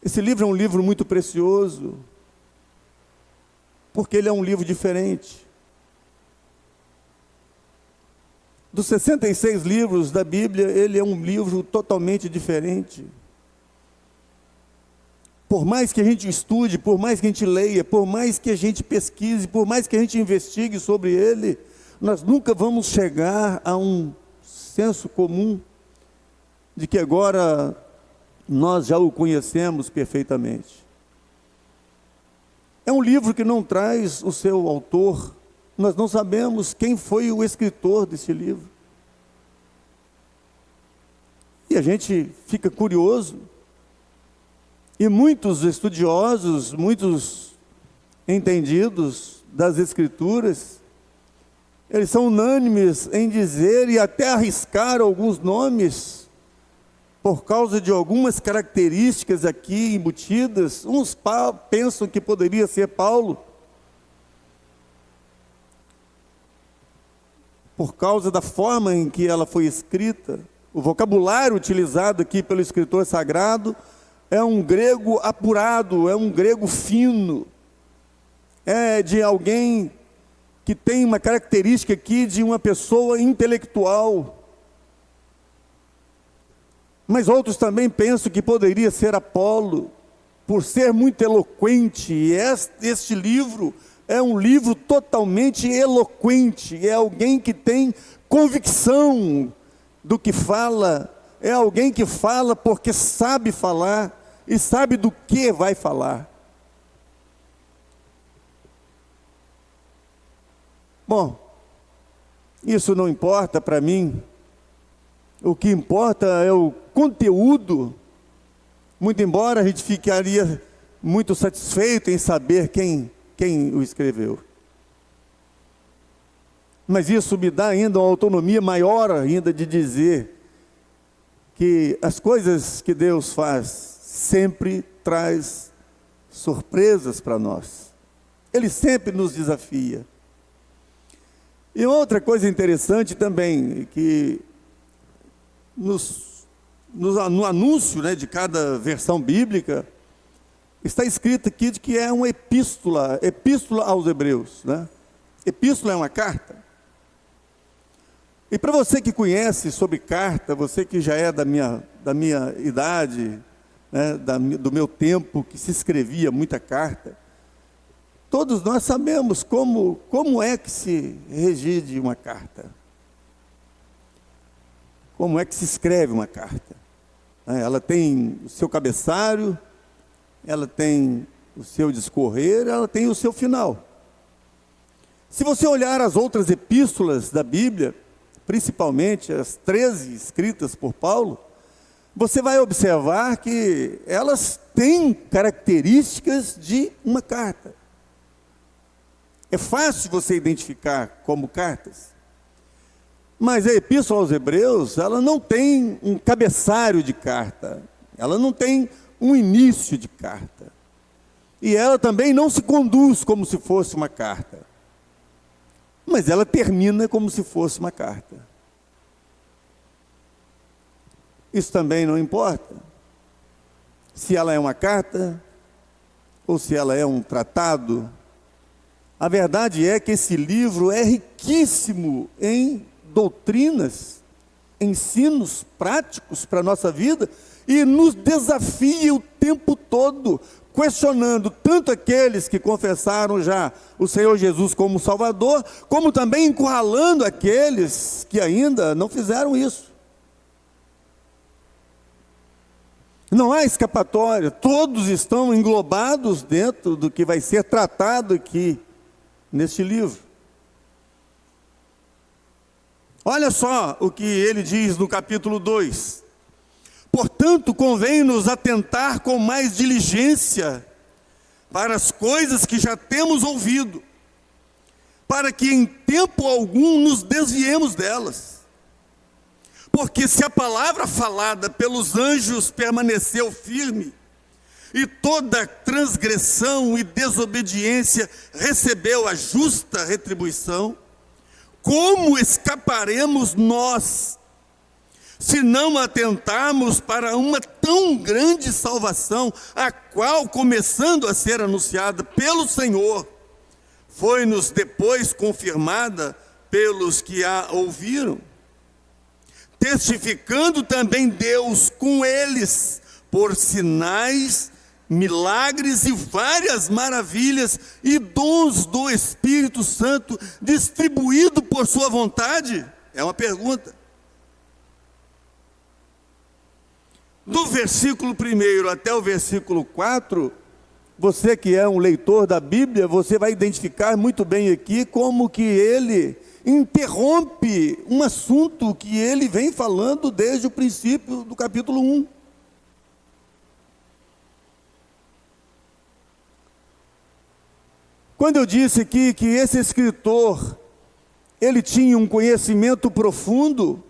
Esse livro é um livro muito precioso, porque ele é um livro diferente. Dos 66 livros da Bíblia, ele é um livro totalmente diferente. Por mais que a gente estude, por mais que a gente leia, por mais que a gente pesquise, por mais que a gente investigue sobre ele, nós nunca vamos chegar a um senso comum de que agora nós já o conhecemos perfeitamente. É um livro que não traz o seu autor. Nós não sabemos quem foi o escritor desse livro. E a gente fica curioso. E muitos estudiosos, muitos entendidos das Escrituras, eles são unânimes em dizer e até arriscar alguns nomes, por causa de algumas características aqui embutidas. Uns pensam que poderia ser Paulo, por causa da forma em que ela foi escrita. O vocabulário utilizado aqui pelo escritor sagrado é um grego apurado, é um grego fino, é de alguém que tem uma característica aqui de uma pessoa intelectual. Mas outros também pensam que poderia ser Apolo, por ser muito eloquente. E este livro é um livro totalmente eloquente, é alguém que tem convicção do que fala, é alguém que fala porque sabe falar e sabe do que vai falar. Bom, isso não importa para mim. O que importa é o conteúdo. Muito embora a gente ficaria muito satisfeito em saber quem o escreveu. Mas isso me dá ainda uma autonomia maior ainda de dizer que as coisas que Deus faz sempre traz surpresas para nós. Ele sempre nos desafia. E outra coisa interessante também, que no anúncio, né, de cada versão bíblica, está escrito aqui de que é uma epístola aos Hebreus, né? Epístola é uma carta. E para você que conhece sobre carta, você que já é da minha idade, né, do meu tempo, que se escrevia muita carta, todos nós sabemos como é que se redige uma carta. Como é que se escreve uma carta. Ela tem o seu cabeçalho, ela tem o seu discorrer, ela tem o seu final. Se você olhar as outras epístolas da Bíblia, principalmente as 13 escritas por Paulo, você vai observar que elas têm características de uma carta. É fácil você identificar como cartas. Mas a Epístola aos Hebreus, ela não tem um cabeçalho de carta, ela não tem um início de carta. E ela também não se conduz como se fosse uma carta. Mas ela termina como se fosse uma carta. Isso também não importa. Se ela é uma carta, ou se ela é um tratado. A verdade é que esse livro é riquíssimo em doutrinas, ensinos práticos para a nossa vida, e nos desafia o tempo todo, questionando tanto aqueles que confessaram já o Senhor Jesus como Salvador, como também encurralando aqueles que ainda não fizeram isso. Não há escapatória, todos estão englobados dentro do que vai ser tratado aqui neste livro. Olha só o que ele diz no capítulo 2. Portanto, convém-nos atentar com mais diligência para as coisas que já temos ouvido, para que em tempo algum nos desviemos delas. Porque se a palavra falada pelos anjos permaneceu firme, e toda transgressão e desobediência recebeu a justa retribuição, como escaparemos nós, se não atentarmos para uma tão grande salvação, a qual, começando a ser anunciada pelo Senhor, foi-nos depois confirmada pelos que a ouviram, testificando também Deus com eles, por sinais, milagres e várias maravilhas e dons do Espírito Santo, distribuído por sua vontade? É uma pergunta. Do versículo 1 até o versículo 4, você que é um leitor da Bíblia, você vai identificar muito bem aqui como que ele interrompe um assunto que ele vem falando desde o princípio do capítulo 1. Quando eu disse aqui que esse escritor, ele tinha um conhecimento profundo,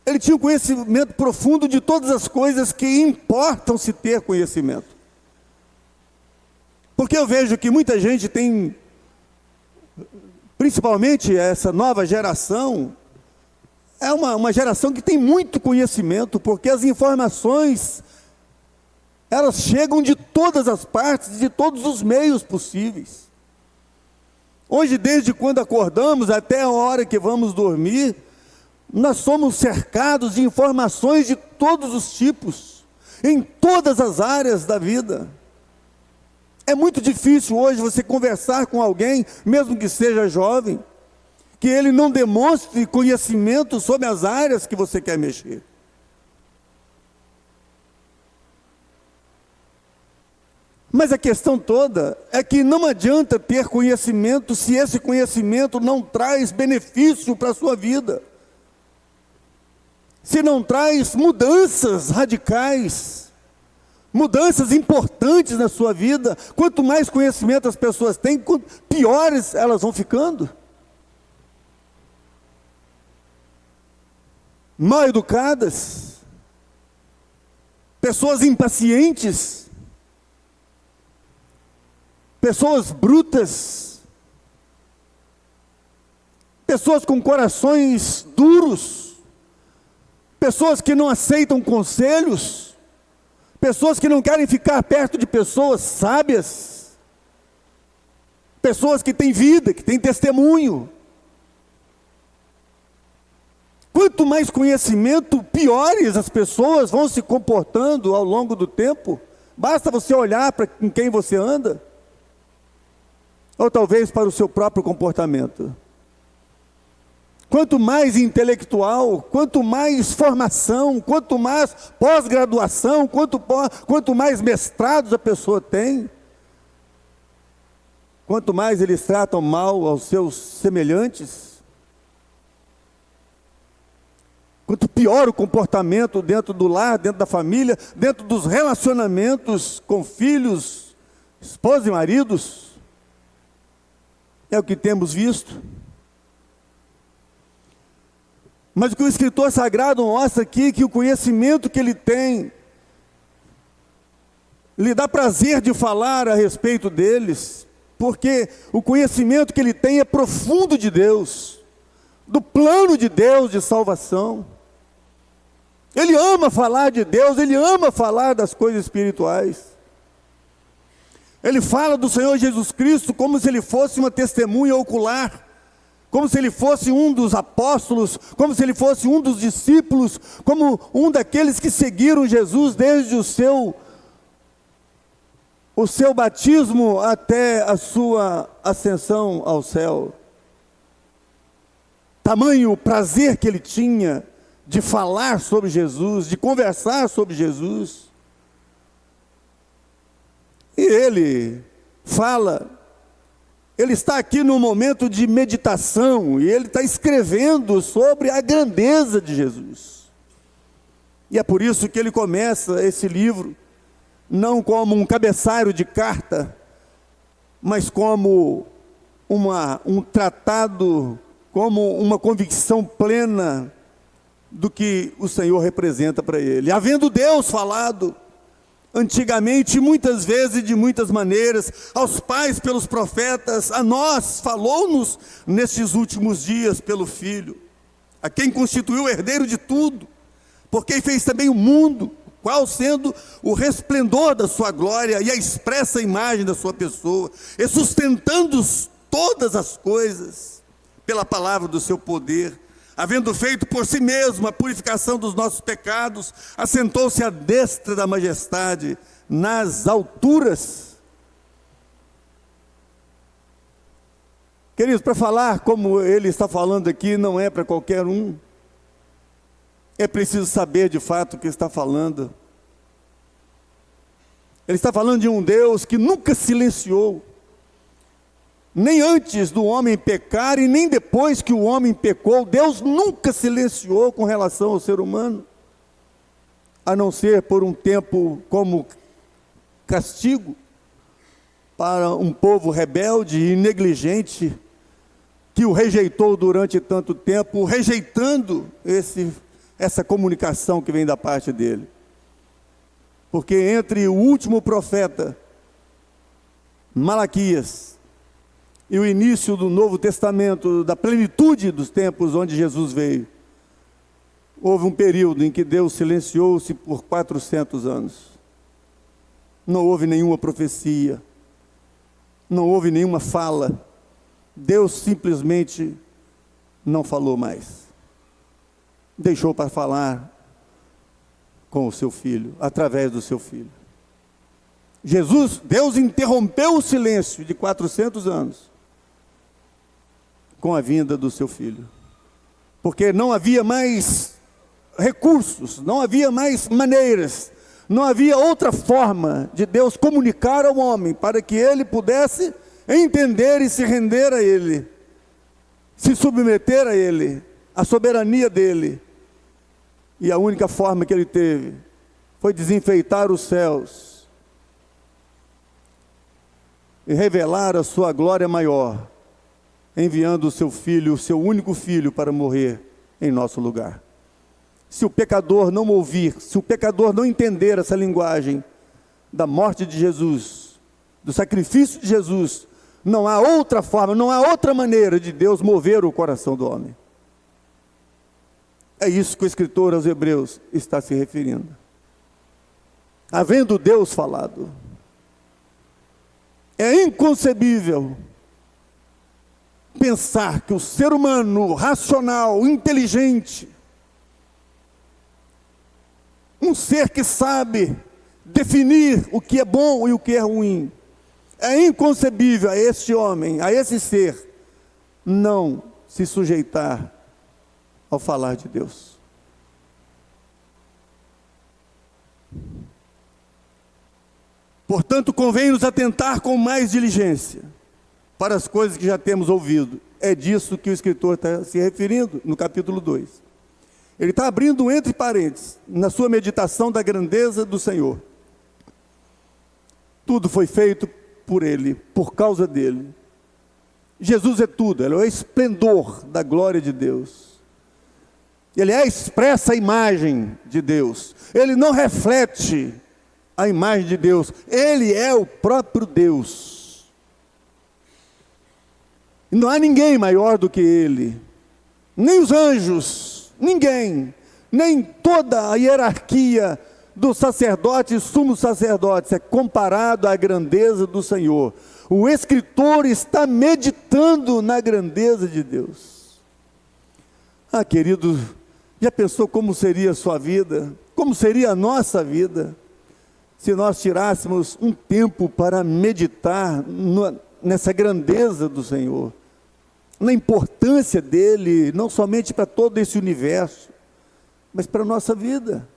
ele tinha um conhecimento profundo de todas as coisas que importam se ter conhecimento. Porque eu vejo que muita gente tem, principalmente essa nova geração, é uma geração que tem muito conhecimento, porque as informações, elas chegam de todas as partes, de todos os meios possíveis. Hoje, desde quando acordamos até a hora que vamos dormir, nós somos cercados de informações de todos os tipos, em todas as áreas da vida. É muito difícil hoje você conversar com alguém, mesmo que seja jovem, que ele não demonstre conhecimento sobre as áreas que você quer mexer. Mas a questão toda é que não adianta ter conhecimento se esse conhecimento não traz benefício para a sua vida. Se não traz mudanças radicais, mudanças importantes na sua vida. Quanto mais conhecimento as pessoas têm, piores elas vão ficando. Mal educadas, pessoas impacientes, pessoas brutas, pessoas com corações duros, pessoas que não aceitam conselhos, pessoas que não querem ficar perto de pessoas sábias, pessoas que têm vida, que têm testemunho. Quanto mais conhecimento, piores as pessoas vão se comportando ao longo do tempo. Basta você olhar para com quem você anda, ou talvez para o seu próprio comportamento. Quanto mais intelectual, quanto mais formação, quanto mais pós-graduação, quanto mais mestrados a pessoa tem, quanto mais eles tratam mal aos seus semelhantes, quanto pior o comportamento dentro do lar, dentro da família, dentro dos relacionamentos com filhos, esposa e maridos. É o que temos visto. Mas o que o escritor sagrado mostra aqui, que o conhecimento que ele tem, lhe dá prazer de falar a respeito deles, porque o conhecimento que ele tem é profundo de Deus, do plano de Deus de salvação. Ele ama falar de Deus, ele ama falar das coisas espirituais. Ele fala do Senhor Jesus Cristo como se ele fosse uma testemunha ocular, como se ele fosse um dos apóstolos, como se ele fosse um dos discípulos, como um daqueles que seguiram Jesus desde o seu batismo até a sua ascensão ao céu. Tamanho prazer que ele tinha de falar sobre Jesus, de conversar sobre Jesus. E ele fala, ele está aqui num momento de meditação, e ele está escrevendo sobre a grandeza de Jesus. E é por isso que ele começa esse livro, não como um cabeçalho de carta, mas como um tratado, como uma convicção plena do que o Senhor representa para ele. Havendo Deus falado antigamente, muitas vezes, de muitas maneiras, aos pais pelos profetas, a nós falou-nos nestes últimos dias pelo Filho. a quem constituiu o herdeiro de tudo, por quem fez também o mundo, qual sendo o resplendor da sua glória e a expressa imagem da sua pessoa, e sustentando todas as coisas pela palavra do seu poder, havendo feito por si mesmo a purificação dos nossos pecados, assentou-se à destra da majestade nas alturas. Queridos, para falar como ele está falando aqui, não é para qualquer um. É preciso saber de fato o que está falando. Ele está falando de um Deus que nunca silenciou, nem antes do homem pecar e nem depois que o homem pecou. Deus nunca silenciou com relação ao ser humano, a não ser por um tempo como castigo para um povo rebelde e negligente, que o rejeitou durante tanto tempo, rejeitando essa comunicação que vem da parte dele. Porque entre o último profeta, Malaquias, e o início do Novo Testamento, da plenitude dos tempos onde Jesus veio, houve um período em que Deus silenciou-se por 400 anos. Não houve nenhuma profecia, não houve nenhuma fala. Deus simplesmente não falou mais. Deixou para falar com o seu filho, através do seu filho. Deus interrompeu o silêncio de 400 anos com a vinda do seu filho, porque não havia mais recursos, não havia mais maneiras, não havia outra forma de Deus comunicar ao homem para que ele pudesse entender e se render a ele, se submeter a ele, a soberania dele. E a única forma que ele teve foi desenfeitar os céus e revelar a sua glória maior, enviando o seu filho, o seu único filho, para morrer em nosso lugar. Se o pecador não ouvir, se o pecador não entender essa linguagem da morte de Jesus, do sacrifício de Jesus, não há outra forma, não há outra maneira de Deus mover o coração do homem. É isso que o escritor aos Hebreus está se referindo. Havendo Deus falado, é inconcebível pensar que o ser humano racional, inteligente, um ser que sabe definir o que é bom e o que é ruim, é inconcebível a este homem, a esse ser, não se sujeitar ao falar de Deus. Portanto, convém-nos atentar com mais diligência para as coisas que já temos ouvido. É disso que o escritor está se referindo no capítulo 2. Ele está abrindo entre parênteses, na sua meditação da grandeza do Senhor. Tudo foi feito por Ele, por causa dEle. Jesus é tudo, Ele é o esplendor da glória de Deus. Ele é a expressa imagem de Deus. Ele não reflete a imagem de Deus. Ele é o próprio Deus. E não há ninguém maior do que Ele. Nem os anjos, ninguém. Nem toda a hierarquia dos sacerdotes e sumos sacerdotes é comparado à grandeza do Senhor. O escritor está meditando na grandeza de Deus. Ah, querido, já pensou como seria a sua vida? Como seria a nossa vida? Se nós tirássemos um tempo para meditar nessa grandeza do Senhor, na importância dEle, não somente para todo esse universo, mas para a nossa vida.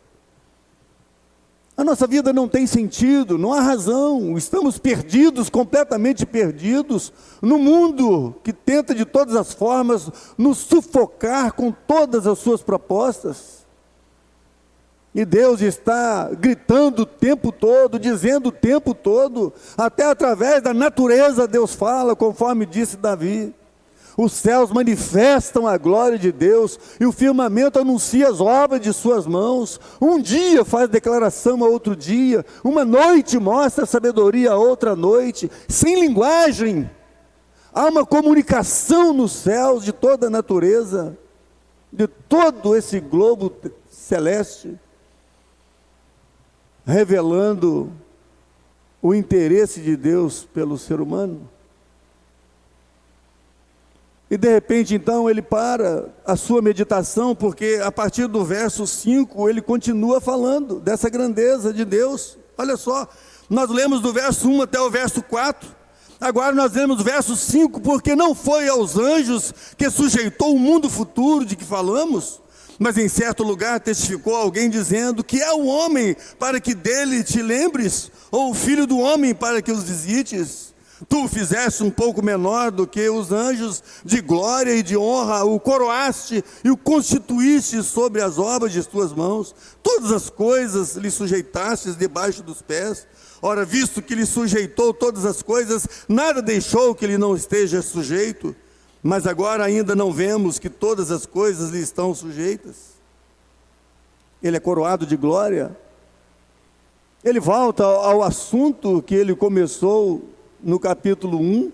A nossa vida não tem sentido, não há razão, estamos perdidos, completamente perdidos, no mundo que tenta de todas as formas nos sufocar com todas as suas propostas. E Deus está gritando o tempo todo, dizendo o tempo todo, até através da natureza Deus fala, conforme disse Davi. Os céus manifestam a glória de Deus, e o firmamento anuncia as obras de suas mãos. Um dia faz declaração a outro dia, uma noite mostra sabedoria a outra noite, sem linguagem. Há uma comunicação nos céus de toda a natureza. de todo esse globo celeste, revelando o interesse de Deus pelo ser humano. E de repente, então, ele para a sua meditação, porque a partir do verso 5, ele continua falando dessa grandeza de Deus. Olha só, nós lemos do verso 1 até o verso 4, agora nós lemos do verso 5, porque não foi aos anjos que sujeitou o mundo futuro de que falamos, mas em certo lugar testificou alguém dizendo que é o homem para que dele te lembres, ou o filho do homem para que os visites. Tu o fizeste um pouco menor do que os anjos, de glória e de honra o coroaste e o constituíste sobre as obras de tuas mãos. Todas as coisas lhe sujeitastes debaixo dos pés. Ora, visto que lhe sujeitou todas as coisas, nada deixou que lhe não esteja sujeito. Mas agora ainda não vemos que todas as coisas lhe estão sujeitas. Ele é coroado de glória. Ele volta ao assunto que ele começou no capítulo 1,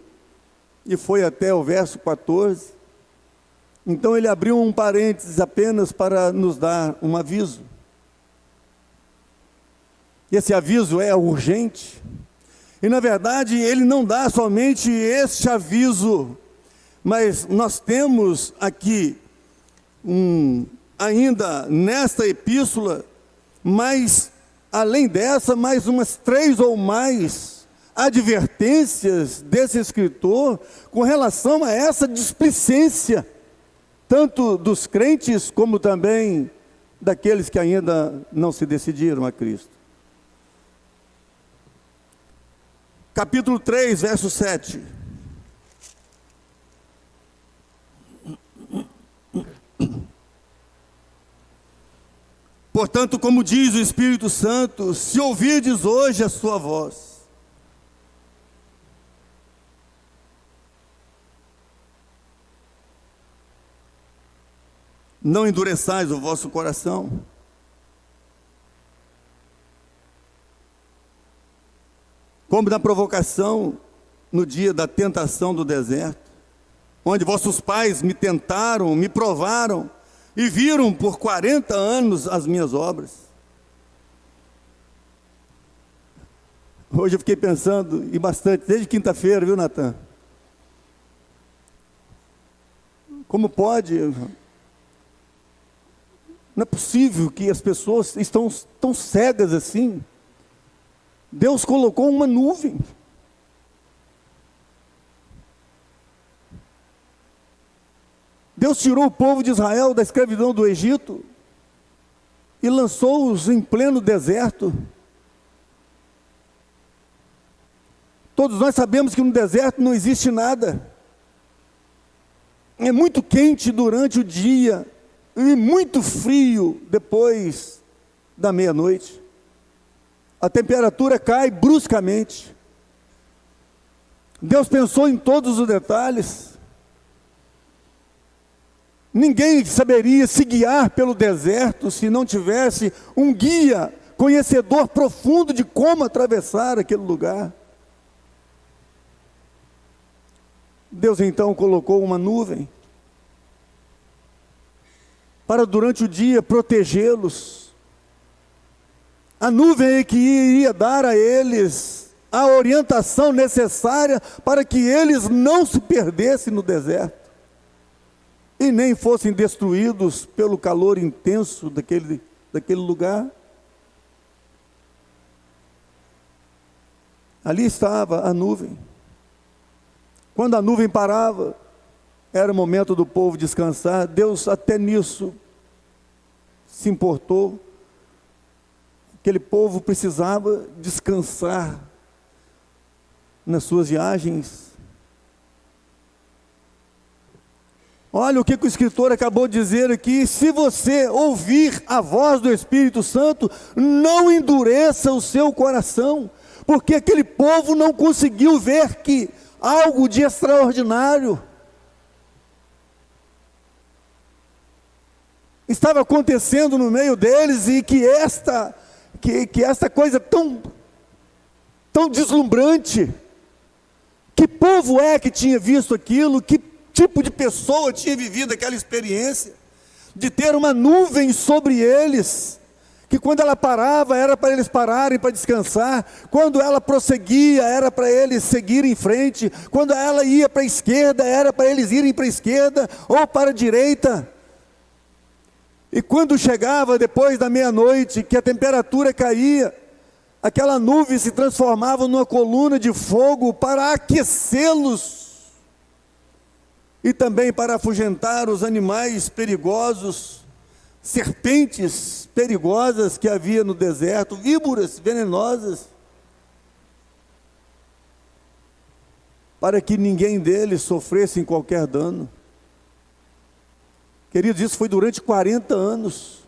e foi até o verso 14. Então ele abriu um parênteses apenas para nos dar um aviso. E esse aviso é urgente. E na verdade ele não dá somente este aviso, mas nós temos aqui, ainda nesta epístola, mas além dessa, mais umas 3 ou mais advertências desse escritor com relação a essa displicência, tanto dos crentes como também daqueles que ainda não se decidiram a Cristo. Capítulo 3, verso 7. Portanto, como diz o Espírito Santo, se ouvirdes hoje a sua voz, não endureçais o vosso coração. Como na provocação, no dia da tentação do deserto, onde vossos pais me tentaram, me provaram, e viram por 40 anos as minhas obras. Hoje eu fiquei pensando, e bastante, desde quinta-feira, viu, Natan? Como pode? Não é possível que as pessoas estão tão cegas assim. Deus colocou uma nuvem. Deus tirou o povo de Israel da escravidão do Egito e lançou-os em pleno deserto. Todos nós sabemos que no deserto não existe nada. É muito quente durante o dia e muito frio depois da meia-noite. A temperatura cai bruscamente. Deus pensou em todos os detalhes. Ninguém saberia se guiar pelo deserto se não tivesse um guia conhecedor profundo de como atravessar aquele lugar. Deus então colocou uma nuvem para durante o dia protegê-los. A nuvem é que iria dar a eles a orientação necessária para que eles não se perdessem no deserto e nem fossem destruídos pelo calor intenso daquele lugar. Ali estava a nuvem. Quando a nuvem parava, era o momento do povo descansar. Deus até nisso se importou. Aquele povo precisava descansar nas suas viagens. Olha o que o escritor acabou de dizer aqui: se você ouvir a voz do Espírito Santo, não endureça o seu coração, porque aquele povo não conseguiu ver que algo de extraordinário estava acontecendo no meio deles, e que esta coisa tão deslumbrante, que povo é que tinha visto aquilo, que tipo de pessoa tinha vivido aquela experiência? de ter uma nuvem sobre eles, que quando ela parava, era para eles pararem para descansar, quando ela prosseguia, era para eles seguirem em frente, quando ela ia para a esquerda, era para eles irem para a esquerda ou para a direita. E quando chegava depois da meia-noite, que a temperatura caía, aquela nuvem se transformava numa coluna de fogo para aquecê-los e também para afugentar os animais perigosos, serpentes perigosas que havia no deserto, víboras venenosas, para que ninguém deles sofresse qualquer dano. Queridos, isso foi durante 40 anos.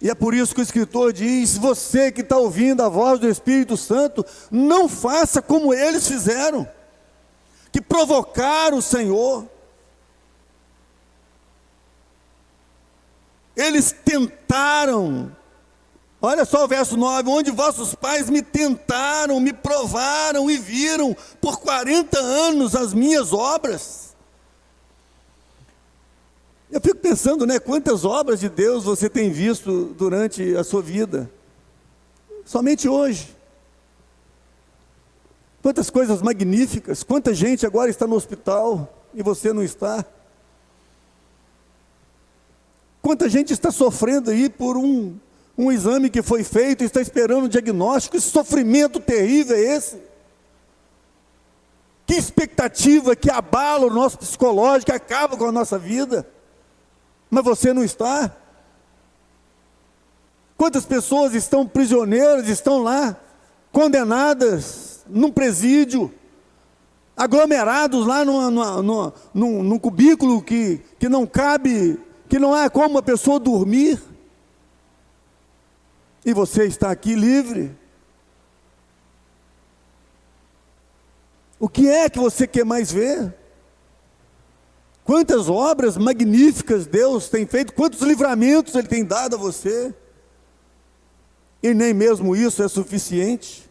E é por isso que o escritor diz: você que está ouvindo a voz do Espírito Santo, não faça como eles fizeram, que provocaram o Senhor. Eles tentaram, olha só o verso 9, onde vossos pais me tentaram, me provaram e viram por 40 anos as minhas obras. Eu fico pensando, quantas obras de Deus você tem visto durante a sua vida, somente hoje. Quantas coisas magníficas, quanta gente agora está no hospital e você não está. Quanta gente está sofrendo aí por um exame que foi feito e está esperando um diagnóstico. Que sofrimento terrível é esse? Que expectativa que abala o nosso psicológico, que acaba com a nossa vida. Mas você não está. Quantas pessoas estão prisioneiras, estão lá, condenadas, num presídio, aglomerados lá num cubículo que não cabe, que não há como a pessoa dormir, e você está aqui livre. O que é que você quer mais ver? Quantas obras magníficas Deus tem feito, quantos livramentos Ele tem dado a você, e nem mesmo isso é suficiente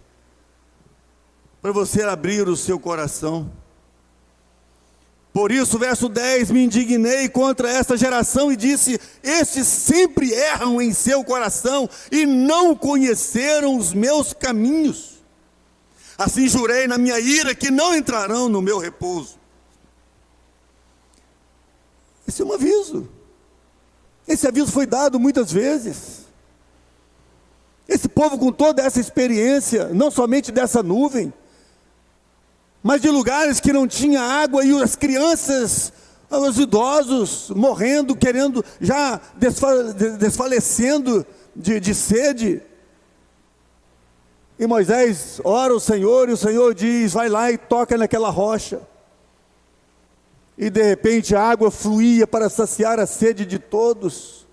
para você abrir o seu coração. Por isso, verso 10, me indignei contra esta geração e disse: estes sempre erram em seu coração e não conheceram os meus caminhos. Assim jurei na minha ira que não entrarão no meu repouso. Esse é um aviso. Esse aviso foi dado muitas vezes. Esse povo, com toda essa experiência, não somente dessa nuvem, mas de lugares que não tinha água, e as crianças, os idosos morrendo, querendo, já desfalecendo de sede. E Moisés ora ao Senhor, e o Senhor diz: vai lá e toca naquela rocha. E de repente a água fluía para saciar a sede de todos.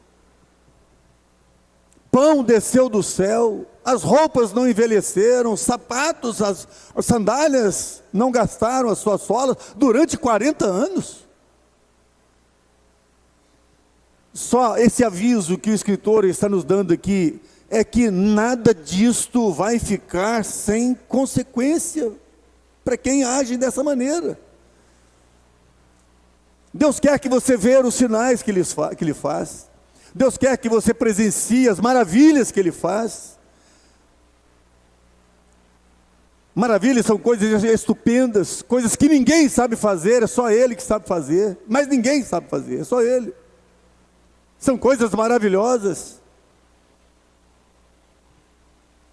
Pão desceu do céu, as roupas não envelheceram, os sapatos, as sandálias não gastaram as suas solas durante 40 anos. Só esse aviso que o escritor está nos dando aqui é que nada disto vai ficar sem consequência para quem age dessa maneira. Deus quer que você veja os sinais que Ele faz. Deus quer que você presencie as maravilhas que Ele faz. Maravilhas são coisas estupendas, coisas que ninguém sabe fazer, é só Ele que sabe fazer. Mas ninguém sabe fazer, é só Ele. São coisas maravilhosas.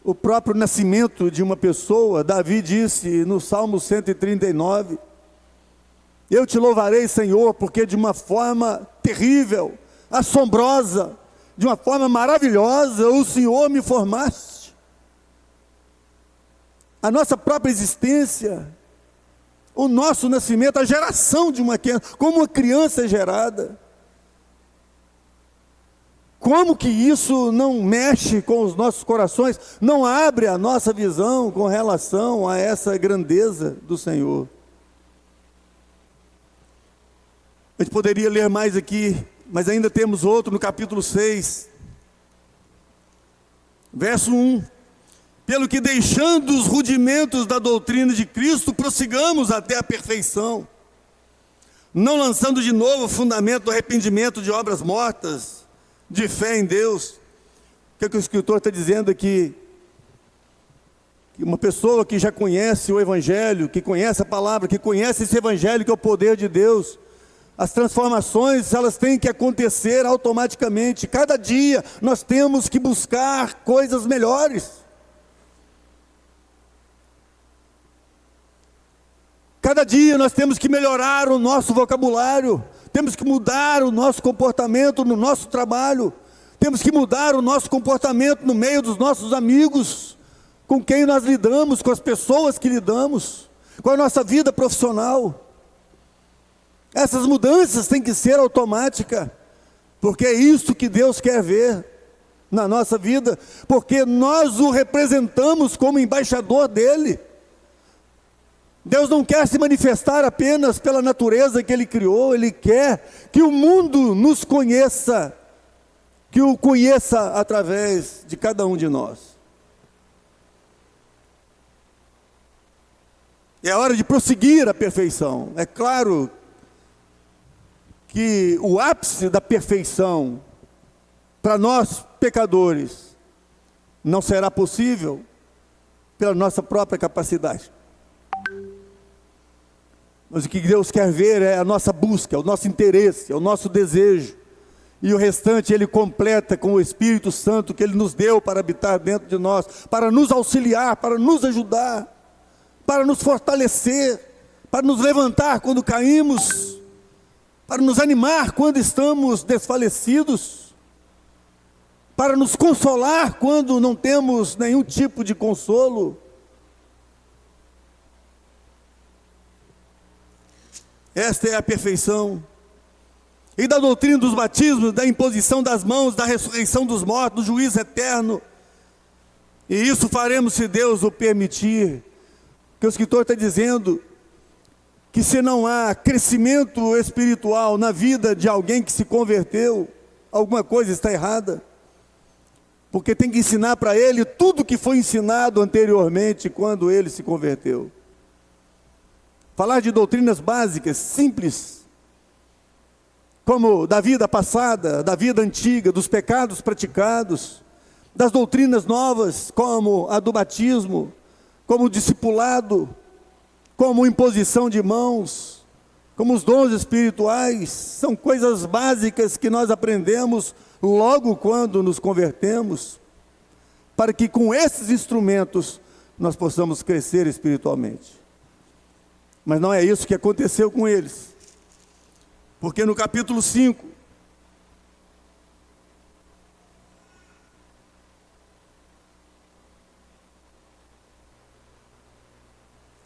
O próprio nascimento de uma pessoa, Davi disse no Salmo 139, eu te louvarei, Senhor, porque de uma forma terrível, assombrosa, de uma forma maravilhosa, o Senhor me formaste. A nossa própria existência, o nosso nascimento, a geração de uma criança, como uma criança é gerada. Como que isso não mexe com os nossos corações, não abre a nossa visão com relação a essa grandeza do Senhor? A gente poderia ler mais aqui, mas ainda temos outro no capítulo 6, verso 1. Pelo que, deixando os rudimentos da doutrina de Cristo, prossigamos até a perfeição, não lançando de novo o fundamento do arrependimento de obras mortas, de fé em Deus. O que o escritor está dizendo aqui? Que uma pessoa que já conhece o Evangelho, que conhece a palavra, que conhece esse Evangelho que é o poder de Deus, as transformações, elas têm que acontecer automaticamente. Cada dia nós temos que buscar coisas melhores. Cada dia nós temos que melhorar o nosso vocabulário, temos que mudar o nosso comportamento no nosso trabalho, temos que mudar o nosso comportamento no meio dos nossos amigos, com quem nós lidamos, com as pessoas que lidamos, com a nossa vida profissional. Essas mudanças têm que ser automáticas, porque é isso que Deus quer ver na nossa vida, porque nós o representamos como embaixador dEle. Deus não quer se manifestar apenas pela natureza que Ele criou, Ele quer que o mundo nos conheça, que o conheça através de cada um de nós. É hora de prosseguir a perfeição. É claro que o ápice da perfeição, para nós pecadores, não será possível pela nossa própria capacidade. Mas o que Deus quer ver é a nossa busca, é o nosso interesse, é o nosso desejo. E o restante Ele completa com o Espírito Santo que Ele nos deu para habitar dentro de nós, para nos auxiliar, para nos ajudar, para nos fortalecer, para nos levantar quando caímos, para nos animar quando estamos desfalecidos, para nos consolar quando não temos nenhum tipo de consolo. Esta é a perfeição. E da doutrina dos batismos, da imposição das mãos, da ressurreição dos mortos, do juízo eterno. E isso faremos se Deus o permitir. Que o escritor está dizendo que se não há crescimento espiritual na vida de alguém que se converteu, alguma coisa está errada. Porque tem que ensinar para ele tudo que foi ensinado anteriormente quando ele se converteu. Falar de doutrinas básicas, simples, como da vida passada, da vida antiga, dos pecados praticados, das doutrinas novas, como a do batismo, como o discipulado, como imposição de mãos, como os dons espirituais, são coisas básicas que nós aprendemos logo quando nos convertemos, para que com esses instrumentos nós possamos crescer espiritualmente. Mas não é isso que aconteceu com eles. Porque no capítulo 5,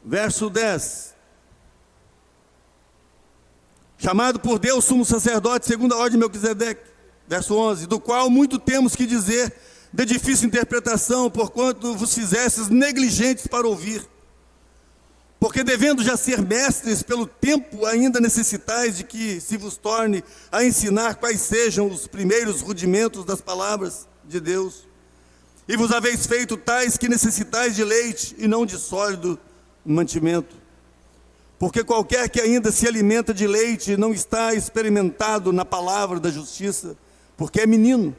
verso 10, chamado por Deus sumo sacerdote segundo a ordem de Melquisedeque, verso 11, do qual muito temos que dizer, de difícil interpretação, porquanto vos fizestes negligentes para ouvir. Porque devendo já ser mestres pelo tempo, ainda necessitais de que se vos torne a ensinar quais sejam os primeiros rudimentos das palavras de Deus. E vos haveis feito tais que necessitais de leite e não de sólido mantimento. Porque qualquer que ainda se alimenta de leite não está experimentado na palavra da justiça, porque é menino.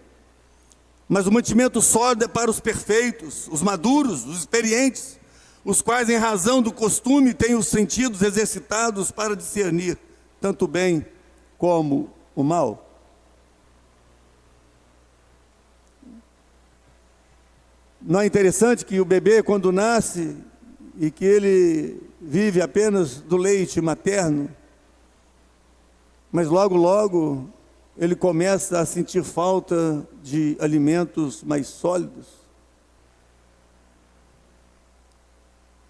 Mas o mantimento sólido é para os perfeitos, os maduros, os experientes, os quais em razão do costume têm os sentidos exercitados para discernir tanto o bem como o mal. Não é interessante que o bebê, quando nasce e que ele vive apenas do leite materno, mas logo, logo, ele começa a sentir falta de alimentos mais sólidos.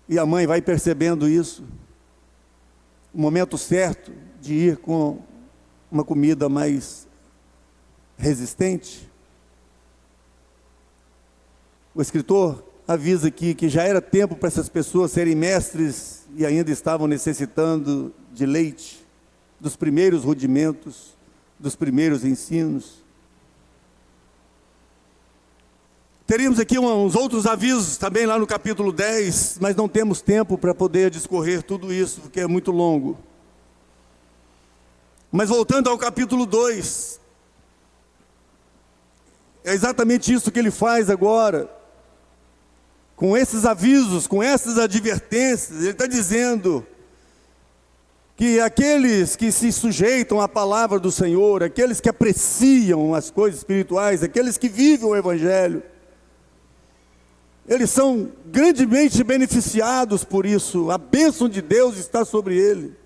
E a mãe vai percebendo isso. O momento certo de ir com uma comida mais resistente. O escritor avisa aqui que já era tempo para essas pessoas serem mestres e ainda estavam necessitando de leite, dos primeiros rudimentos, dos primeiros ensinos. Teríamos aqui uns outros avisos também lá no capítulo 10, mas não temos tempo para poder discorrer tudo isso, porque é muito longo. Mas voltando ao capítulo 2, é exatamente isso que ele faz agora. Com esses avisos, com essas advertências, ele está dizendo que aqueles que se sujeitam à palavra do Senhor, aqueles que apreciam as coisas espirituais, aqueles que vivem o Evangelho, eles são grandemente beneficiados por isso. A bênção de Deus está sobre ele.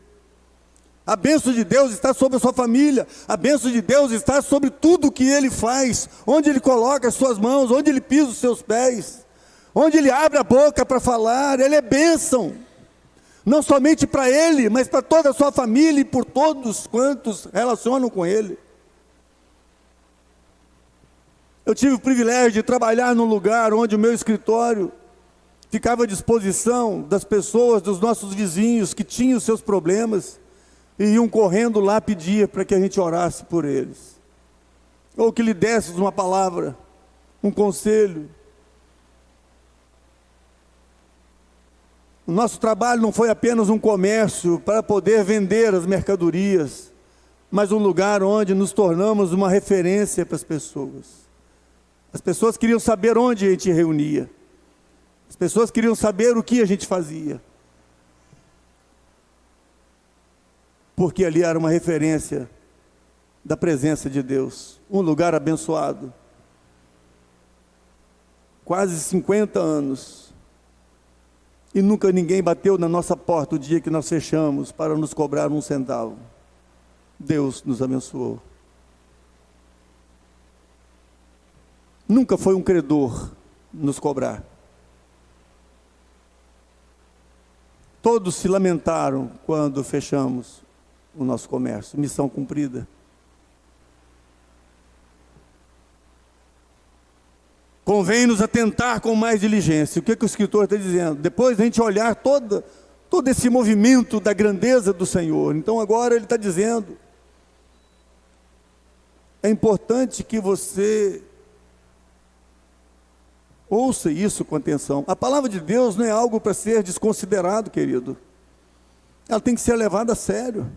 A bênção de Deus está sobre a sua família. A bênção de Deus está sobre tudo que ele faz, onde ele coloca as suas mãos, onde ele pisa os seus pés, onde ele abre a boca para falar. Ele é bênção. Não somente para ele, mas para toda a sua família e por todos quantos relacionam com ele. Eu tive o privilégio de trabalhar num lugar onde o meu escritório ficava à disposição das pessoas, dos nossos vizinhos que tinham seus problemas e iam correndo lá pedir para que a gente orasse por eles. Ou que lhe desse uma palavra, um conselho. O nosso trabalho não foi apenas um comércio para poder vender as mercadorias, mas um lugar onde nos tornamos uma referência para as pessoas. As pessoas queriam saber onde a gente reunia. As pessoas queriam saber o que a gente fazia. Porque ali era uma referência da presença de Deus. Um lugar abençoado. Quase 50 anos. E nunca ninguém bateu na nossa porta o dia que nós fechamos para nos cobrar um centavo. Deus nos abençoou. Nunca foi um credor nos cobrar. Todos se lamentaram quando fechamos o nosso comércio. Missão cumprida. Convém-nos atentar com mais diligência. O que o escritor está dizendo? Depois de a gente olhar todo esse movimento da grandeza do Senhor. Então agora ele está dizendo, é importante que você ouça isso com atenção. A palavra de Deus não é algo para ser desconsiderado, querido. Ela tem que ser levada a sério.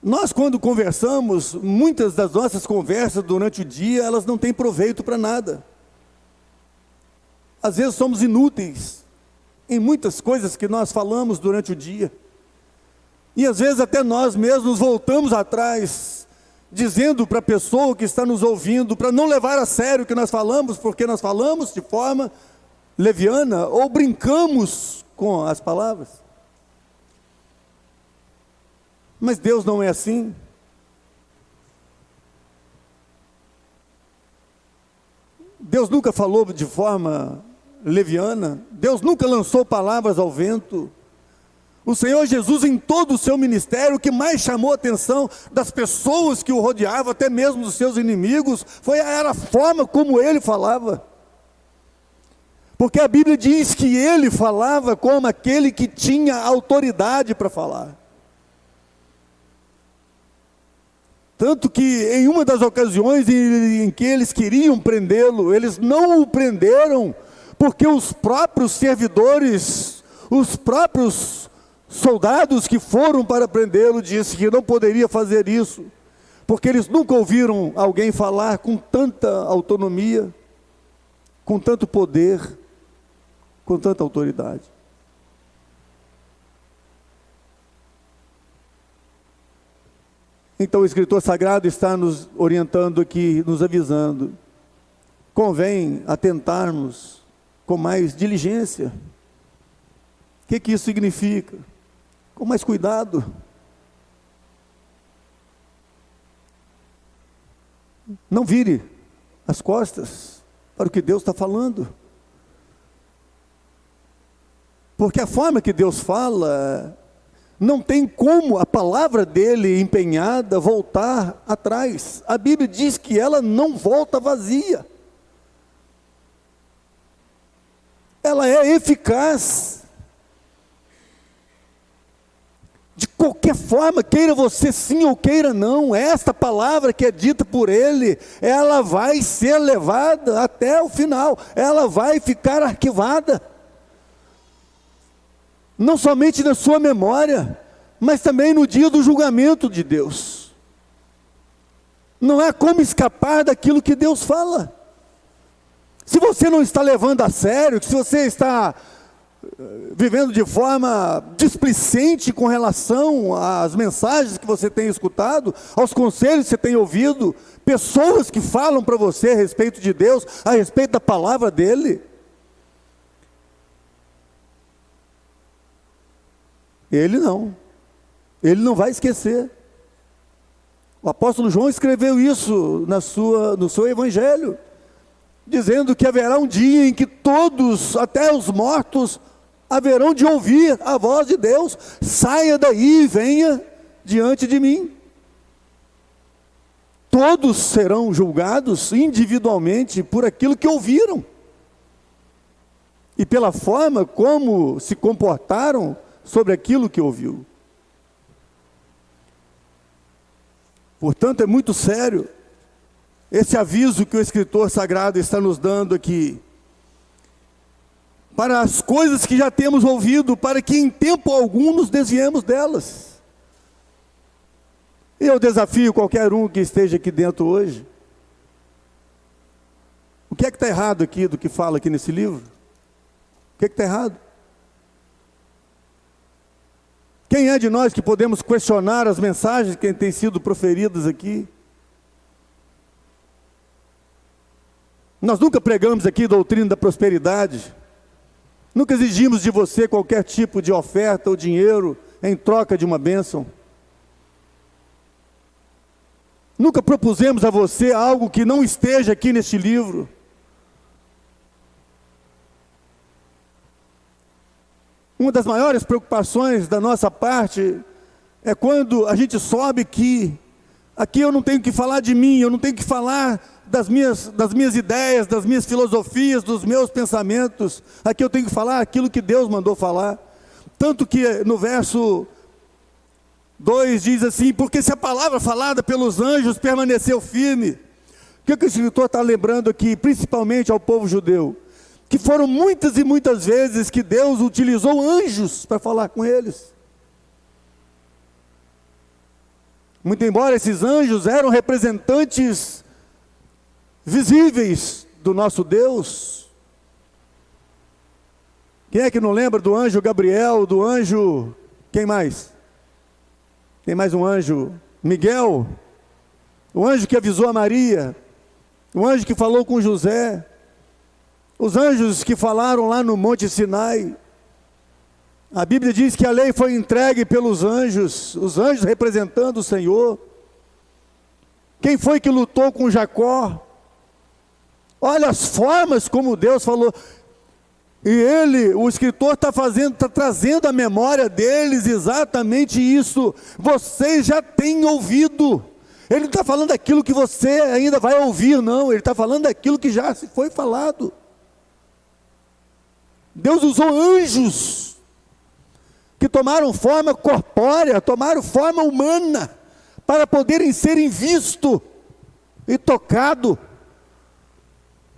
Nós, quando conversamos, muitas das nossas conversas durante o dia, elas não têm proveito para nada. Às vezes somos inúteis em muitas coisas que nós falamos durante o dia. E às vezes até nós mesmos voltamos atrás, dizendo para a pessoa que está nos ouvindo, para não levar a sério o que nós falamos, porque nós falamos de forma leviana, ou brincamos com as palavras. Mas Deus não é assim. Deus nunca falou de forma leviana. Deus nunca lançou palavras ao vento. O Senhor Jesus, em todo o seu ministério, o que mais chamou a atenção das pessoas que o rodeavam, até mesmo dos seus inimigos, era a forma como ele falava. Porque a Bíblia diz que ele falava como aquele que tinha autoridade para falar. Tanto que em uma das ocasiões em que eles queriam prendê-lo, eles não o prenderam, porque os próprios servidores, os próprios soldados que foram para prendê-lo, disse que não poderia fazer isso, porque eles nunca ouviram alguém falar com tanta autonomia, com tanto poder, com tanta autoridade. Então o escritor sagrado está nos orientando aqui, nos avisando. Convém atentarmos com mais diligência. O que isso significa? Com mais cuidado. Não vire as costas para o que Deus está falando. Porque a forma que Deus fala, não tem como a palavra dele empenhada voltar atrás. A Bíblia diz que ela não volta vazia. Ela é eficaz. De qualquer forma, queira você sim ou queira não, esta palavra que é dita por ele, ela vai ser levada até o final, ela vai ficar arquivada. Não somente na sua memória, mas também no dia do julgamento de Deus. Não há como escapar daquilo que Deus fala. Se você não está levando a sério, se você está vivendo de forma displicente com relação às mensagens que você tem escutado, aos conselhos que você tem ouvido, pessoas que falam para você a respeito de Deus, a respeito da palavra dele, ele não vai esquecer. O apóstolo João escreveu isso no seu evangelho, dizendo que haverá um dia em que todos, até os mortos, haverão de ouvir a voz de Deus: saia daí e venha diante de mim. Todos serão julgados individualmente por aquilo que ouviram e pela forma como se comportaram sobre aquilo que ouviu. Portanto, é muito sério esse aviso que o escritor sagrado está nos dando aqui, para as coisas que já temos ouvido, para que em tempo algum nos desviemos delas. E eu desafio qualquer um que esteja aqui dentro hoje: o que é que está errado aqui do que fala aqui nesse livro? O que é que está errado? Quem é de nós que podemos questionar as mensagens que têm sido proferidas aqui? Nós nunca pregamos aqui doutrina da prosperidade, nunca exigimos de você qualquer tipo de oferta ou dinheiro em troca de uma bênção. Nunca propusemos a você algo que não esteja aqui neste livro. Uma das maiores preocupações da nossa parte é quando a gente sobe que aqui eu não tenho que falar de mim, eu não tenho que falar das minhas ideias, das minhas filosofias, dos meus pensamentos. Aqui eu tenho que falar aquilo que Deus mandou falar. Tanto que no verso 2 diz assim: porque se a palavra falada pelos anjos permaneceu firme. O que o escritor está lembrando aqui, principalmente ao povo judeu? Que foram muitas e muitas vezes que Deus utilizou anjos para falar com eles. Muito embora esses anjos eram representantes visíveis do nosso Deus. Quem é que não lembra do anjo Gabriel, do anjo, quem mais? Tem mais um anjo, Miguel, o anjo que avisou a Maria, o anjo que falou com José, os anjos que falaram lá no Monte Sinai. A Bíblia diz que a lei foi entregue pelos anjos, os anjos representando o Senhor. Quem foi que lutou com Jacó? Olha as formas como Deus falou. E ele, o escritor está trazendo à memória deles exatamente isso. Vocês já têm ouvido. Ele não está falando daquilo que você ainda vai ouvir, não. Ele está falando daquilo que já se foi falado. Deus usou anjos que tomaram forma corpórea, tomaram forma humana, para poderem serem vistos e tocados,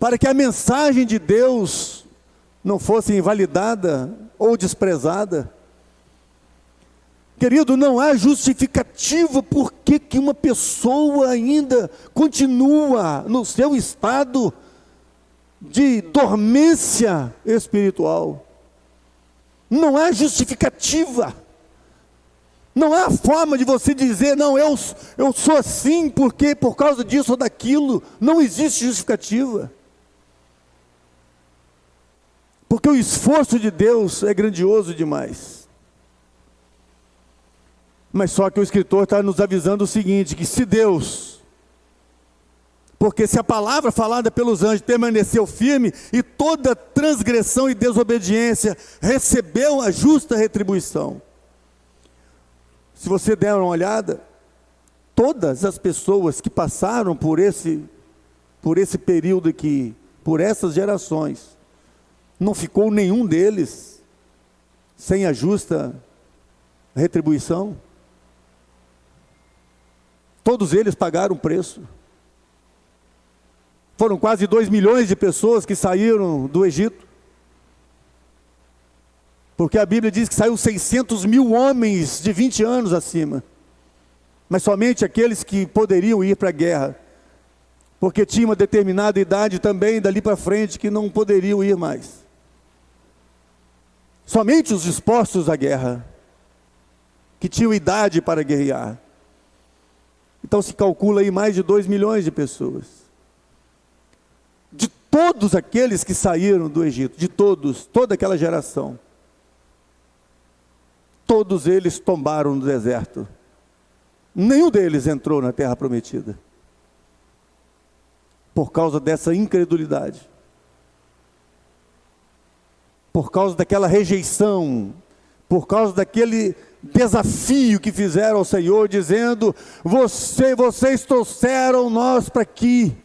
para que a mensagem de Deus não fosse invalidada ou desprezada. Querido, não há justificativa por que uma pessoa ainda continua no seu estado de dormência espiritual. Não há justificativa. Não há forma de você dizer: não, eu sou assim porque por causa disso ou daquilo. Não existe justificativa. Porque o esforço de Deus é grandioso demais. Mas só que o escritor está nos avisando o seguinte: que se Deus, porque se a palavra falada pelos anjos permaneceu firme, e toda transgressão e desobediência recebeu a justa retribuição. Se você der uma olhada, todas as pessoas que passaram por esse período aqui, por essas gerações, não ficou nenhum deles sem a justa retribuição. Todos eles pagaram o preço. Foram quase 2 milhões de pessoas que saíram do Egito. Porque a Bíblia diz que saiu 600 mil homens de 20 anos acima. Mas somente aqueles que poderiam ir para a guerra. Porque tinha uma determinada idade também, dali para frente, que não poderiam ir mais. Somente os dispostos à guerra, que tinham idade para guerrear. Então se calcula aí mais de 2 milhões de pessoas. De todos aqueles que saíram do Egito, de todos, toda aquela geração, todos eles tombaram no deserto. Nenhum deles entrou na terra prometida. Por causa dessa incredulidade. Por causa daquela rejeição. Por causa daquele desafio que fizeram ao Senhor, dizendo: vocês trouxeram nós para aqui,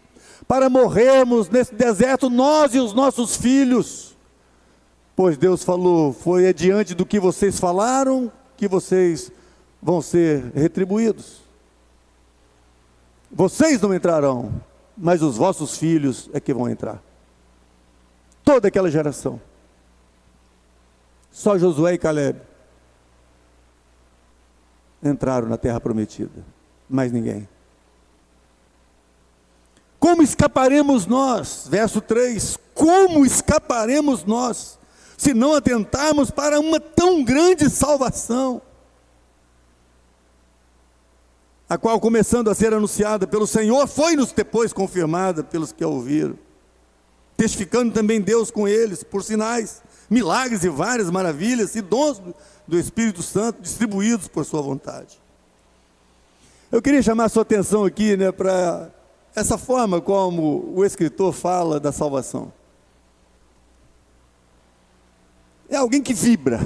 para morrermos nesse deserto, nós e os nossos filhos. Pois Deus falou: foi diante do que vocês falaram, que vocês vão ser retribuídos. Vocês não entrarão, mas os vossos filhos é que vão entrar. Toda aquela geração. Só Josué e Caleb entraram na terra prometida, mais ninguém. Como escaparemos nós? Verso 3, como escaparemos nós, se não atentarmos para uma tão grande salvação, a qual, começando a ser anunciada pelo Senhor, foi-nos depois confirmada pelos que a ouviram, testificando também Deus com eles, por sinais, milagres e várias maravilhas e dons do Espírito Santo, distribuídos por sua vontade. Eu queria chamar a sua atenção aqui, para essa forma como o escritor fala da salvação. É alguém que vibra,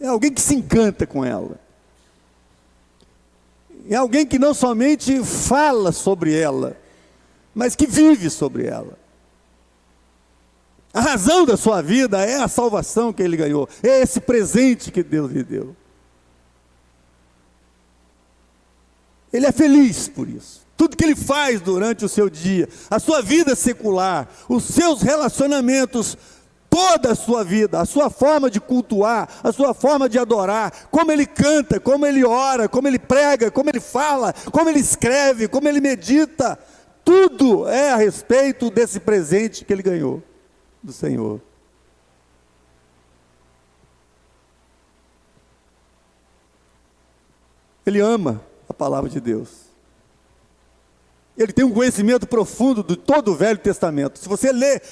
é alguém que se encanta com ela, é alguém que não somente fala sobre ela, mas que vive sobre ela. A razão da sua vida é a salvação que ele ganhou, é esse presente que Deus lhe deu. Ele é feliz por isso. Tudo que ele faz durante o seu dia, a sua vida secular, os seus relacionamentos, toda a sua vida, a sua forma de cultuar, a sua forma de adorar, como ele canta, como ele ora, como ele prega, como ele fala, como ele escreve, como ele medita, tudo é a respeito desse presente que ele ganhou do Senhor. Ele ama a palavra de Deus. Ele tem um conhecimento profundo de todo o Velho Testamento. Se você ler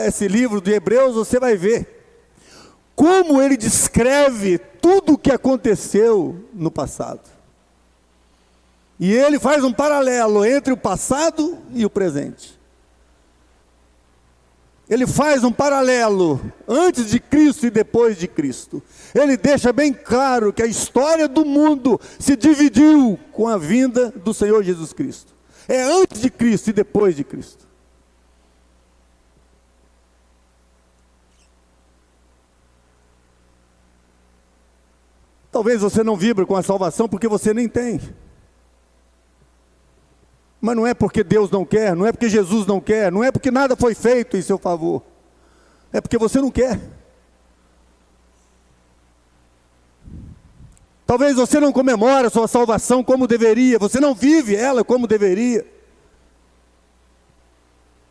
esse livro de Hebreus, você vai ver como ele descreve tudo o que aconteceu no passado. E ele faz um paralelo entre o passado e o presente. Ele faz um paralelo antes de Cristo e depois de Cristo. Ele deixa bem claro que a história do mundo se dividiu com a vinda do Senhor Jesus Cristo. É antes de Cristo e depois de Cristo. Talvez você não vibre com a salvação porque você nem tem. Mas não é porque Deus não quer, não é porque Jesus não quer, não é porque nada foi feito em seu favor. É porque você não quer. Talvez você não comemore a sua salvação como deveria, você não vive ela como deveria.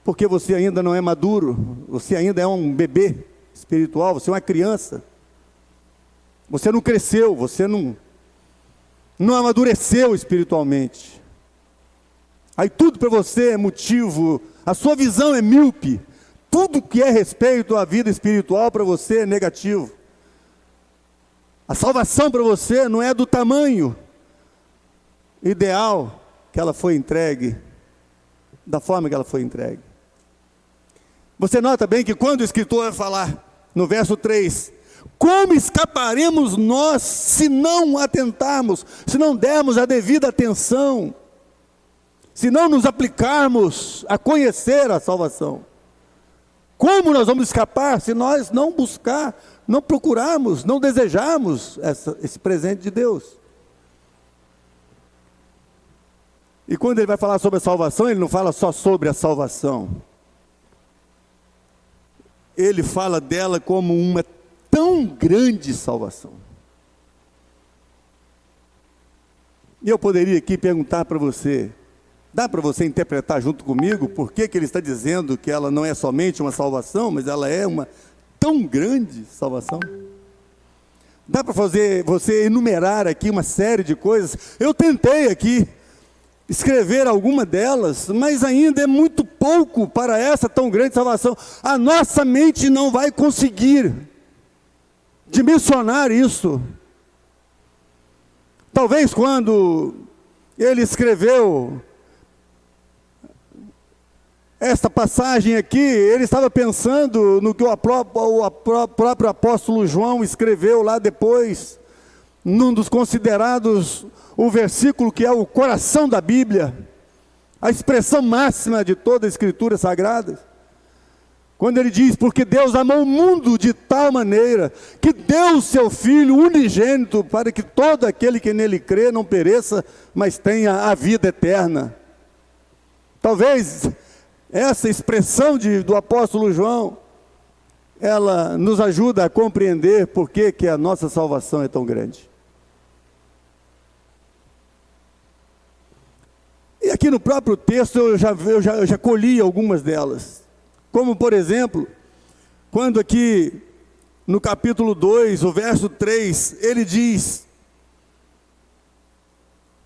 Porque você ainda não é maduro, você ainda é um bebê espiritual, você é uma criança. Você não cresceu, você não amadureceu espiritualmente. Aí tudo para você é motivo, a sua visão é míope, tudo que é respeito à vida espiritual para você é negativo. A salvação para você não é do tamanho ideal que ela foi entregue, da forma que ela foi entregue. Você nota bem que quando o escritor vai falar, no verso 3, como escaparemos nós se não atentarmos, se não dermos a devida atenção, se não nos aplicarmos a conhecer a salvação? Como nós vamos escapar se nós não buscar, não procurarmos, não desejarmos esse presente de Deus? E quando ele vai falar sobre a salvação, ele não fala só sobre a salvação. Ele fala dela como uma tão grande salvação. E eu poderia aqui perguntar para você, dá para você interpretar junto comigo por que ele está dizendo que ela não é somente uma salvação, mas ela é uma tão grande salvação? Dá para fazer você enumerar aqui uma série de coisas? Eu tentei aqui escrever alguma delas, mas ainda é muito pouco para essa tão grande salvação. A nossa mente não vai conseguir dimensionar isso. Talvez quando ele escreveu esta passagem aqui, ele estava pensando no que o próprio apóstolo João escreveu lá depois, num dos considerados o versículo que é o coração da Bíblia, a expressão máxima de toda a Escritura Sagrada, quando ele diz: porque Deus amou o mundo de tal maneira, que deu o seu Filho unigênito, para que todo aquele que nele crê não pereça, mas tenha a vida eterna. Talvez essa expressão do apóstolo João, ela nos ajuda a compreender por que a nossa salvação é tão grande. E aqui no próprio texto eu já colhi algumas delas. Como, por exemplo, quando aqui no capítulo 2, o verso 3, ele diz: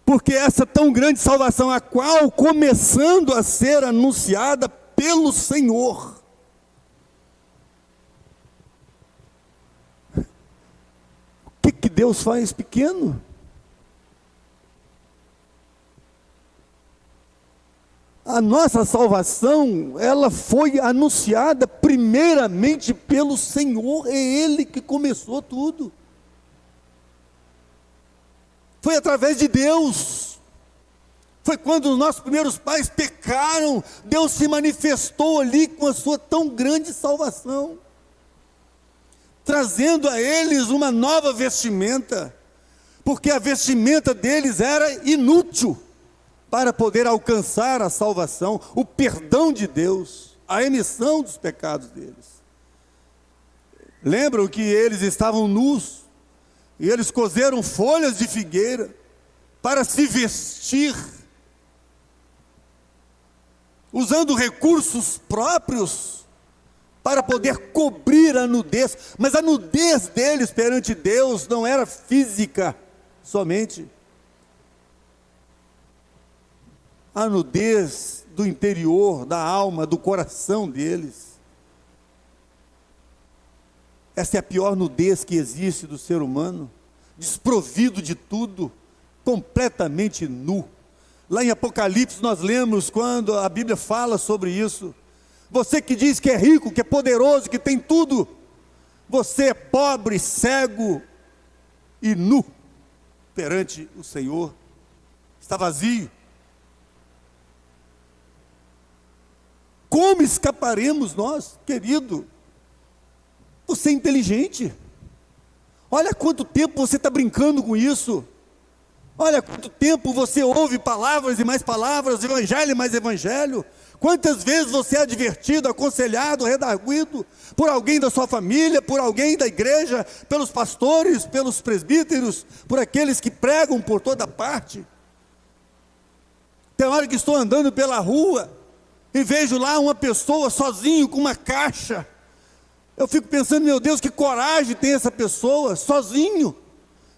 porque essa tão grande salvação, a qual começando a ser anunciada pelo Senhor. O que Deus faz pequeno? A nossa salvação, ela foi anunciada primeiramente pelo Senhor, é Ele que começou tudo. Foi através de Deus. Foi quando os nossos primeiros pais pecaram, Deus se manifestou ali com a sua tão grande salvação, trazendo a eles uma nova vestimenta, porque a vestimenta deles era inútil para poder alcançar a salvação, o perdão de Deus, a remissão dos pecados deles. Lembram que eles estavam nus, e eles coseram folhas de figueira para se vestir, usando recursos próprios para poder cobrir a nudez. Mas a nudez deles perante Deus não era física somente. A nudez do interior, da alma, do coração deles. Essa é a pior nudez que existe do ser humano, desprovido de tudo, completamente nu. Lá em Apocalipse nós lemos quando a Bíblia fala sobre isso. Você que diz que é rico, que é poderoso, que tem tudo, você é pobre, cego e nu perante o Senhor, está vazio. Como escaparemos nós, querido? Você é inteligente. Olha quanto tempo você está brincando com isso. Olha quanto tempo você ouve palavras e mais palavras, evangelho e mais evangelho. Quantas vezes você é advertido, aconselhado, redarguido por alguém da sua família, por alguém da igreja, pelos pastores, pelos presbíteros, por aqueles que pregam por toda parte. Tem hora que estou andando pela rua e vejo lá uma pessoa sozinho com uma caixa. Eu fico pensando, meu Deus, que coragem tem essa pessoa, sozinho,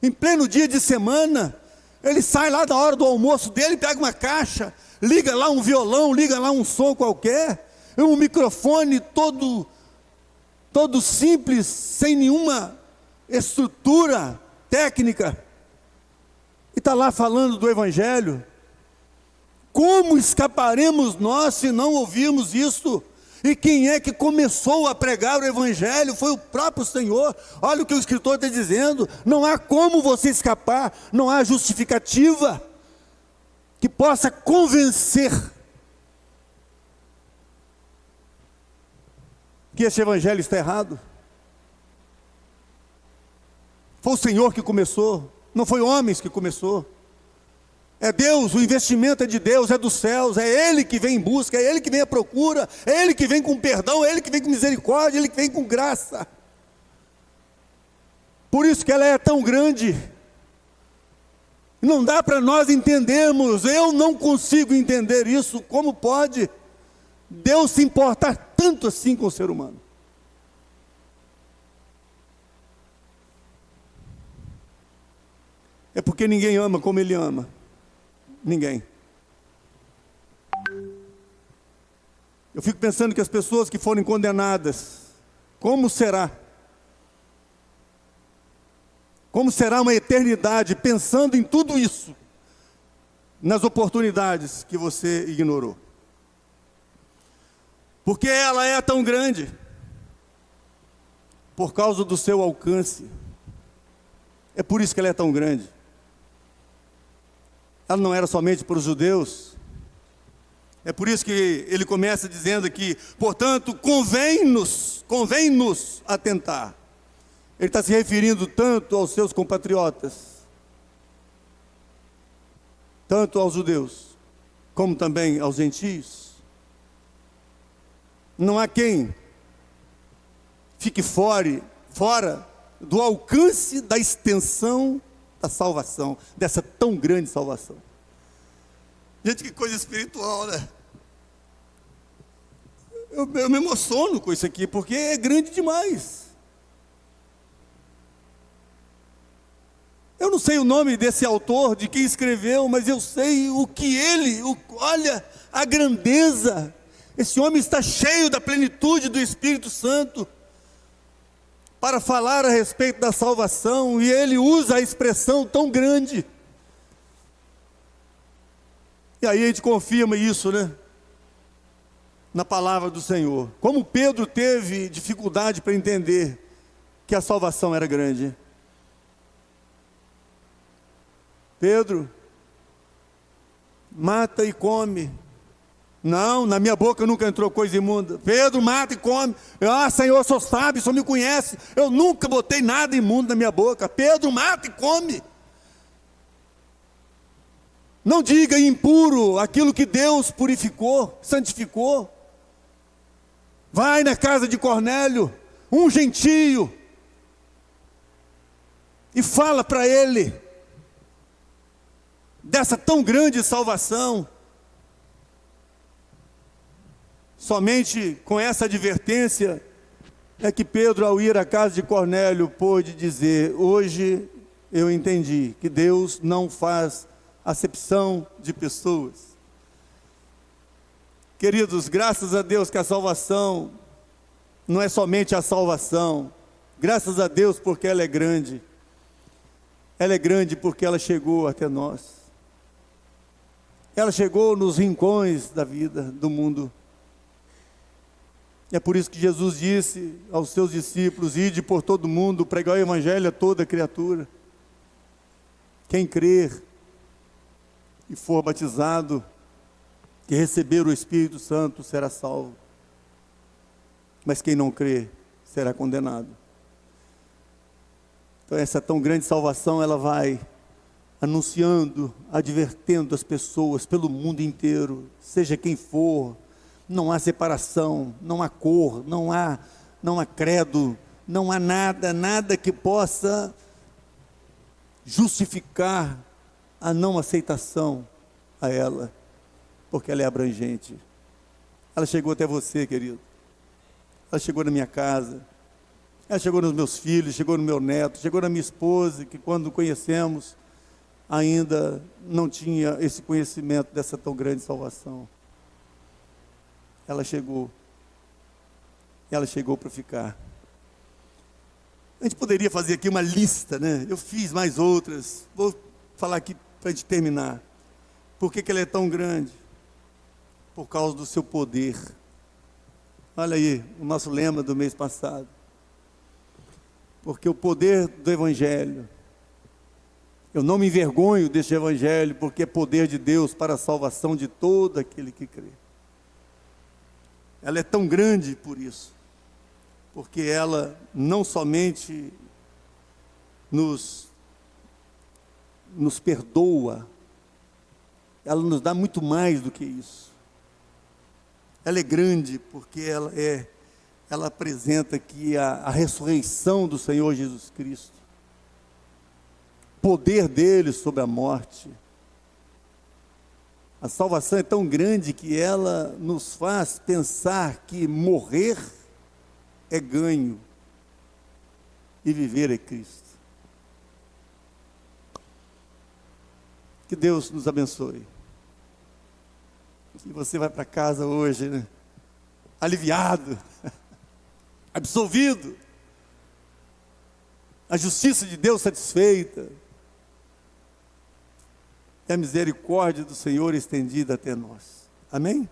em pleno dia de semana. Ele sai lá da hora do almoço dele, pega uma caixa, liga lá um violão, liga lá um som qualquer, um microfone todo simples, sem nenhuma estrutura técnica, e está lá falando do evangelho. Como escaparemos nós se não ouvirmos isso? E quem é que começou a pregar o evangelho? Foi o próprio Senhor. Olha o que o escritor está dizendo: não há como você escapar, não há justificativa que possa convencer que esse evangelho está errado. Foi o Senhor que começou, não foi homens que começou. É Deus, o investimento é de Deus, é dos céus, é Ele que vem em busca, é Ele que vem à procura, é Ele que vem com perdão, é Ele que vem com misericórdia, é Ele que vem com graça. Por isso que ela é tão grande. Não dá para nós entendermos, eu não consigo entender isso. Como pode Deus se importar tanto assim com o ser humano? É porque ninguém ama como Ele ama. Ninguém. Eu fico pensando que as pessoas que forem condenadas, como será? Como será uma eternidade pensando em tudo isso, nas oportunidades que você ignorou? Porque ela é tão grande, por causa do seu alcance. É por isso que ela é tão grande. Ela não era somente para os judeus. É por isso que ele começa dizendo aqui, portanto, convém-nos atentar. Ele está se referindo tanto aos seus compatriotas, tanto aos judeus, como também aos gentios. Não há quem fique fora do alcance da extensão da salvação, dessa tão grande salvação. Gente, que coisa espiritual, né? Eu me emociono com isso aqui, porque é grande demais. Eu não sei o nome desse autor, de quem escreveu, mas eu sei o que olha a grandeza. Esse homem está cheio da plenitude do Espírito Santo para falar a respeito da salvação, e ele usa a expressão tão grande. E aí a gente confirma isso, né? Na palavra do Senhor. Como Pedro teve dificuldade para entender que a salvação era grande. Pedro, mata e come. Não, na minha boca nunca entrou coisa imunda. Pedro, mata e come. Ah, Senhor, o Senhor sabe, o Senhor me conhece. Eu nunca botei nada imundo na minha boca. Pedro, mata e come. Não diga impuro aquilo que Deus purificou, santificou. Vai na casa de Cornélio, um gentio, e fala para ele dessa tão grande salvação. Somente com essa advertência é que Pedro, ao ir à casa de Cornélio, pôde dizer: hoje eu entendi que Deus não faz acepção de pessoas. Queridos, graças a Deus que a salvação não é somente a salvação. Graças a Deus porque ela é grande. Ela é grande porque ela chegou até nós. Ela chegou nos rincões da vida, do mundo. É por isso que Jesus disse aos seus discípulos: ide por todo mundo, pregar o evangelho a toda criatura. Quem crer e for batizado, que receber o Espírito Santo, será salvo. Mas quem não crer, será condenado. Então essa tão grande salvação, ela vai anunciando, advertendo as pessoas pelo mundo inteiro, seja quem for. Não há separação, não há cor, não há credo, não há nada que possa justificar a não aceitação a ela, porque ela é abrangente. Ela chegou até você, querido. Ela chegou na minha casa, ela chegou nos meus filhos, chegou no meu neto, chegou na minha esposa, que quando conhecemos, ainda não tinha esse conhecimento dessa tão grande salvação. Ela chegou para ficar. A gente poderia fazer aqui uma lista, né? Eu fiz mais outras, vou falar aqui para a gente terminar. Por que ela é tão grande? Por causa do seu poder. Olha aí, o nosso lema do mês passado. Porque o poder do Evangelho, eu não me envergonho deste Evangelho, porque é poder de Deus para a salvação de todo aquele que crê. Ela é tão grande por isso, porque ela não somente nos perdoa, ela nos dá muito mais do que isso. Ela é grande porque ela apresenta aqui a ressurreição do Senhor Jesus Cristo. poder dele sobre a morte. A salvação é tão grande que ela nos faz pensar que morrer é ganho e viver é Cristo. Que Deus nos abençoe. E você vai para casa hoje, né? Aliviado, absolvido, a justiça de Deus satisfeita, e a misericórdia do Senhor estendida até nós. Amém?